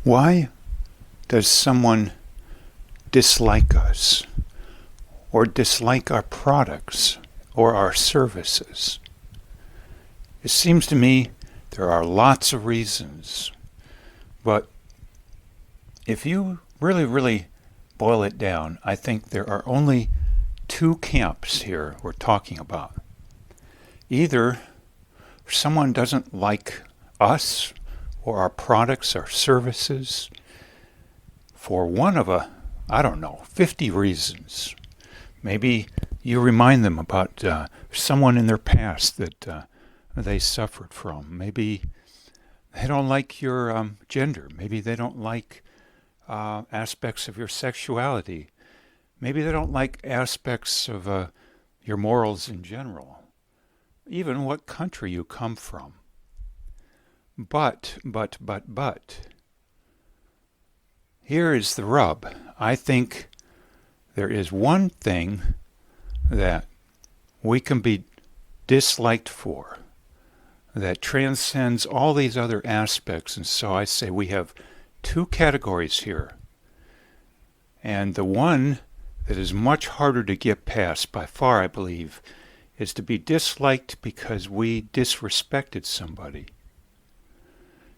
Why does someone dislike us or dislike our products or our services? It seems to me there are lots of reasons, but if you really boil it down, I think there are only two camps here we're talking about. Either someone doesn't like us or our products or services for one of 50 reasons. Maybe you remind them about someone in their past that they suffered from. Maybe they don't like your gender. Maybe they don't like aspects of your sexuality. Maybe they don't like aspects of your morals in general. Even what country you come from. But, here is the rub. I think there is one thing that we can be disliked for that transcends all these other aspects. And so I say we have two categories here. And the one that is much harder to get past by far, I believe, is to be disliked because we disrespected somebody.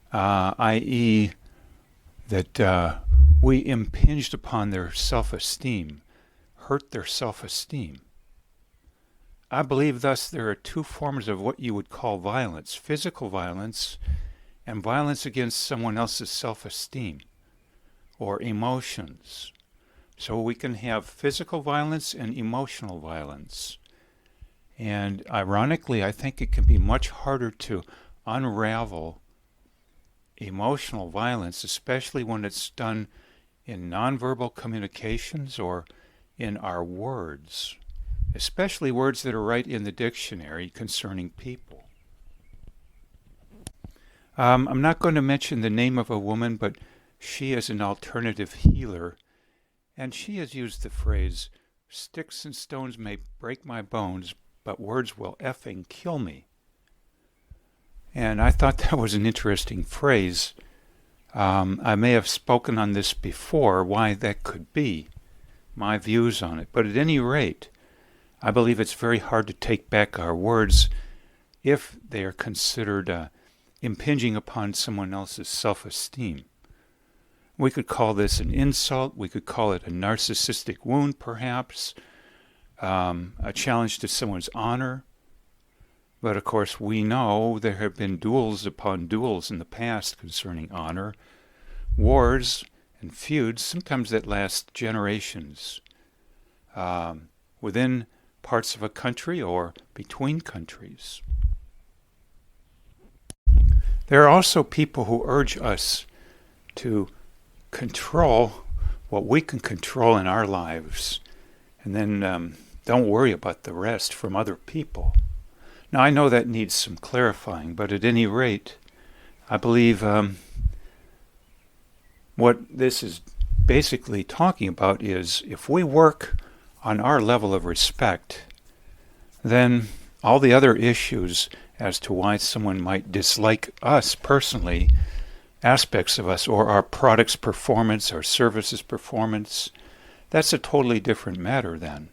I.e. that we impinged upon their self-esteem, hurt their self-esteem. I believe thus there are two forms of what you would call violence: physical violence and violence against someone else's self-esteem or emotions. So we can have physical violence and emotional violence. And ironically, I think it can be much harder to unravel emotional violence, especially when it's done in nonverbal communications or in our words, especially words that are right in the dictionary concerning people. I'm not going to mention the name of a woman, but she is an alternative healer, and she has used the phrase, "Sticks and stones may break my bones, but words will effing kill me." And I thought that was an interesting phrase. I may have spoken on this before, why that could be, my views on it. But at any rate, I believe it's very hard to take back our words if they are considered impinging upon someone else's self-esteem. We could call this an insult. We could call it a narcissistic wound, perhaps, a challenge to someone's honor. But of course we know there have been duels upon duels in the past concerning honor, wars and feuds, sometimes that last generations, within parts of a country or between countries. There are also people who urge us to control what we can control in our lives, and then don't worry about the rest from other people. Now, I know that needs some clarifying, but at any rate, I believe what this is basically talking about is if we work on our level of respect, then all the other issues as to why someone might dislike us personally, aspects of us, or our product's performance, our services performance, that's a totally different matter then.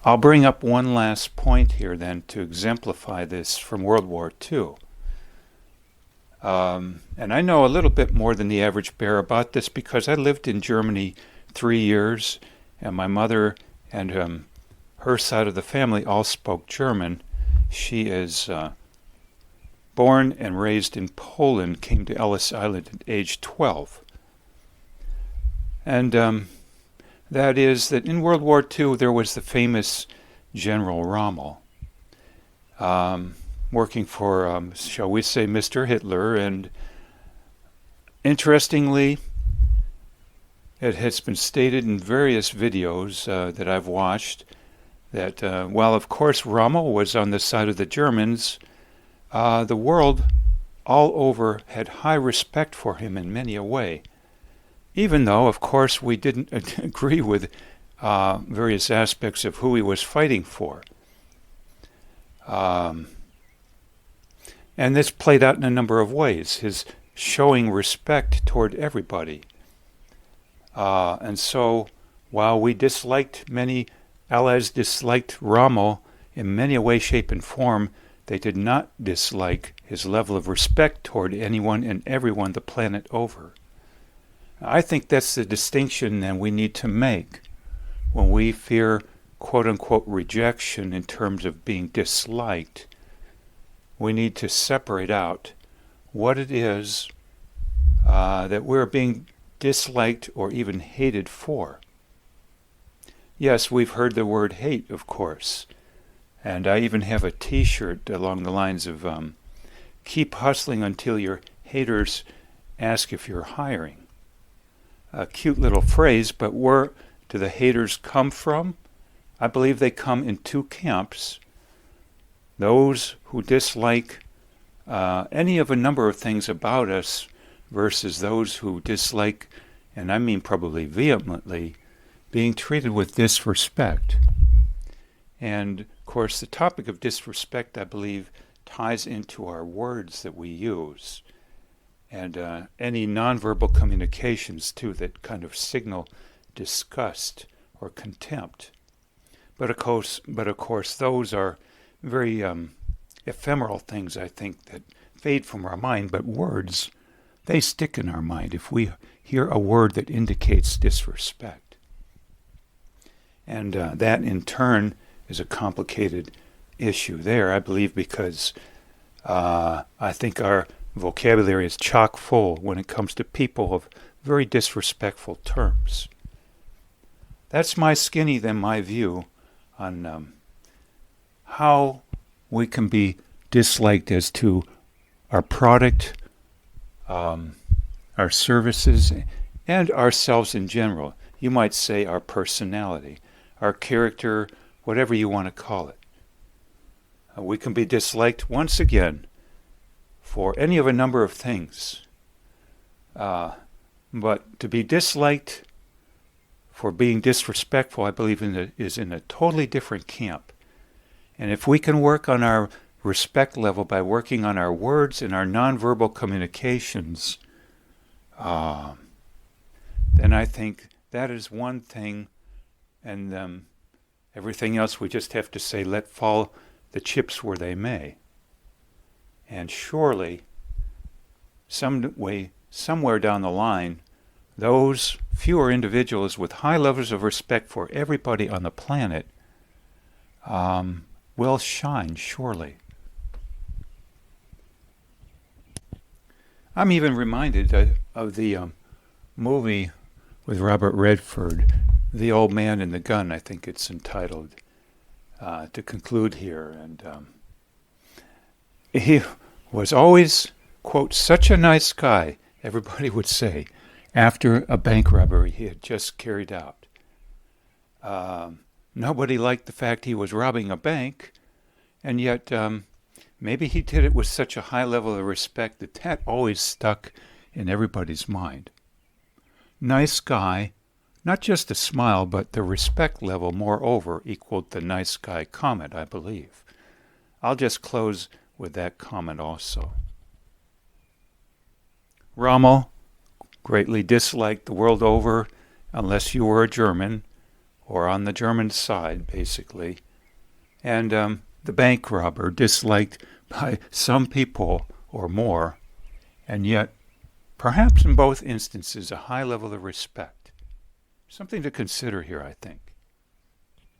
I'll bring up one last point here then to exemplify this from World War II. And I know a little bit more than the average bear about this because I lived in Germany 3 years, and my mother and her side of the family all spoke German. She is born and raised in Poland, came to Ellis Island at age 12. And that is that in World War II there was the famous General Rommel, working for, shall we say, Mr. Hitler. And interestingly, it has been stated in various videos that I've watched that while of course Rommel was on the side of the Germans, the world all over had high respect for him in many a way. Even though, of course, we didn't agree with various aspects of who he was fighting for. And And this played out in a number of ways. His showing respect toward everybody. And so, while we disliked allies disliked Rommel in many a way, shape, and form, they did not dislike his level of respect toward anyone and everyone the planet over. I think that's the distinction that we need to make when we fear quote-unquote rejection in terms of being disliked. We need to separate out what it is that we're being disliked or even hated for. Yes, we've heard the word hate, of course. And I even have a t-shirt along the lines of keep hustling until your haters ask if you're hiring. A cute little phrase, but where do the haters come from? I believe they come in two camps. Those who dislike any of a number of things about us versus those who dislike, and I mean probably vehemently, being treated with disrespect. And of course, the topic of disrespect, I believe, ties into our words that we use, and any nonverbal communications too that kind of signal disgust or contempt. But of course, those are very ephemeral things, I think, that fade from our mind. But words, they stick in our mind if we hear a word that indicates disrespect, and that in turn is a complicated issue there, I believe, because I think our vocabulary is chock full when it comes to people of very disrespectful terms. That's my my view on how we can be disliked as to our product, our services, and ourselves in general. You might say our personality, our character, whatever you want to call it. We can be disliked once again for any of a number of things. But to be disliked for being disrespectful, I believe is in a totally different camp. And if we can work on our respect level by working on our words and our nonverbal communications, then I think that is one thing, and everything else we just have to say, let fall the chips where they may. And surely, somewhere down the line, those fewer individuals with high levels of respect for everybody on the planet will shine, surely. I'm even reminded of the movie with Robert Redford, The Old Man and the Gun, I think it's entitled, to conclude here. And he was always, quote, such a nice guy, everybody would say, after a bank robbery he had just carried out. Nobody liked the fact he was robbing a bank, and yet maybe he did it with such a high level of respect that always stuck in everybody's mind. Nice guy, not just a smile, but the respect level, moreover, equaled the nice guy comment, I believe. I'll just close with that comment also. Rommel, greatly disliked the world over, unless you were a German, or on the German side, basically. And the bank robber, disliked by some people or more, and yet, perhaps in both instances, a high level of respect. Something to consider here, I think.